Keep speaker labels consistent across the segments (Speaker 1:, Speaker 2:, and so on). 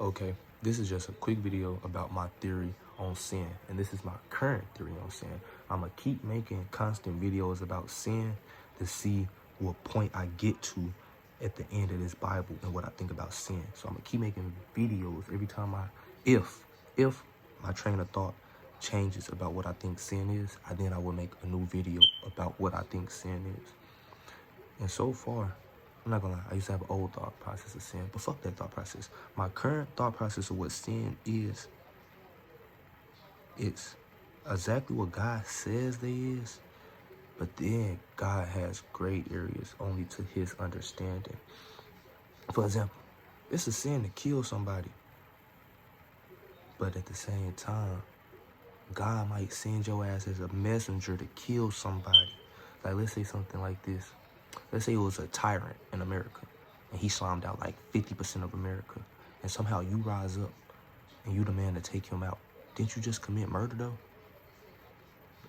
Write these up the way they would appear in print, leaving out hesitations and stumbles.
Speaker 1: Okay, this is just a quick video about my theory on sin, and this is my current theory on sin. I'm gonna keep making constant videos about sin to see what point I get to at the end of this Bible and what I think about sin. So I'm gonna keep making videos every time if my train of thought changes about what I think sin is, then I will make a new video about what I think sin is. And so far, I'm not gonna lie, I used to have an old thought process of sin, but fuck that thought process. My current thought process of what sin is, it's exactly what God says there is, but then God has great areas only to his understanding. For example, it's a sin to kill somebody, but at the same time, God might send your ass as a messenger to kill somebody. Like, let's say something like this. Let's say it was a tyrant in America, and he slimed out like 50% of America, and somehow you rise up, and you demand to take him out. Didn't you just commit murder, though?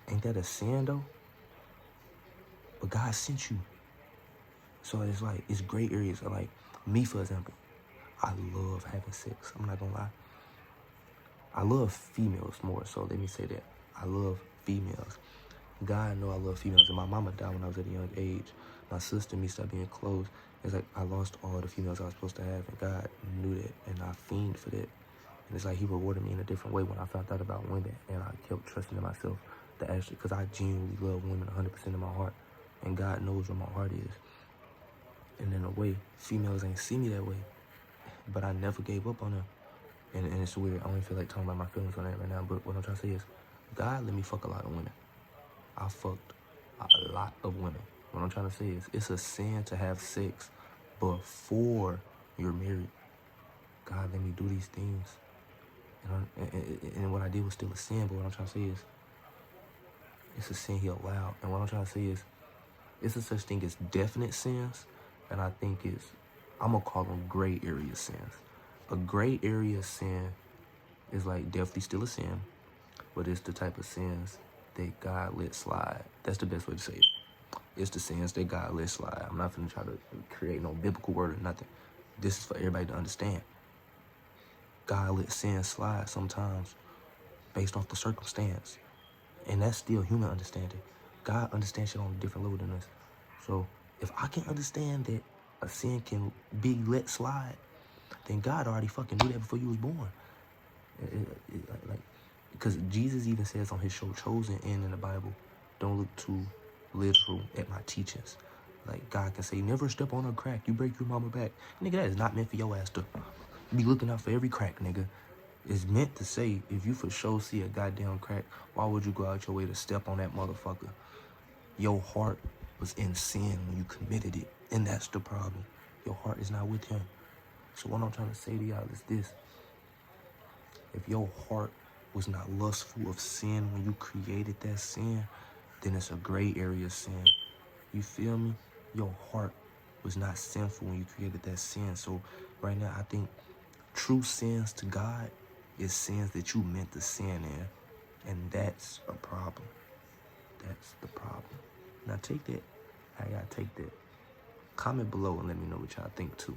Speaker 1: Ain't that a sin, though? But God sent you. So it's like, it's gray areas. Like, me, for example, I love having sex. I'm not gonna lie. I love females more, so let me say that. I love females. God know I love females, and my mama died when I was at a young age. My sister and me stopped being close. It's like I lost all the females I was supposed to have, and God knew that, and I fiend for that. And it's like he rewarded me in a different way when I found out about women, and I kept trusting in myself to actually, because I genuinely love women 100% of my heart, and God knows where my heart is. And in a way, females ain't see me that way, but I never gave up on them. And it's weird. I don't even feel like talking about my feelings on that right now, but what I'm trying to say is, God let me fuck a lot of women. I fucked a lot of women. What I'm trying to say is, it's a sin to have sex before you're married. God let me do these things. And what I did was still a sin, but what I'm trying to say is, it's a sin he allowed. And what I'm trying to say is, it's a such thing as definite sins, and I think I'm going to call them gray area sins. A gray area sin is like definitely still a sin, but it's the type of sins that God let slide. That's the best way to say it. It's the sins that God let slide. I'm not going to try to create no biblical word or nothing. This is for everybody to understand. God let sin slide sometimes based off the circumstance. And that's still human understanding. God understands shit on a different level than us. So if I can understand that a sin can be let slide, then God already fucking knew that before you was born. Because Jesus even says on his show Chosen and in the Bible, don't look too literal at my teachings. Like, God can say, never step on a crack, you break your mama back. Nigga, that is not meant for your ass to be looking out for every crack, nigga. It's meant to say, if you for sure see a goddamn crack, why would you go out your way to step on that motherfucker? Your heart was in sin when you committed it, and that's the problem. Your heart is not with him. So what I'm trying to say to y'all is this. If your heart was not lustful of sin when you created that sin, then it's a gray area sin. You feel me? Your heart was not sinful when you created that sin. So right now, I think true sins to God is sins that you meant to sin in. And that's a problem. That's the problem. Now take that. How y'all take that? Comment below and let me know what y'all think too.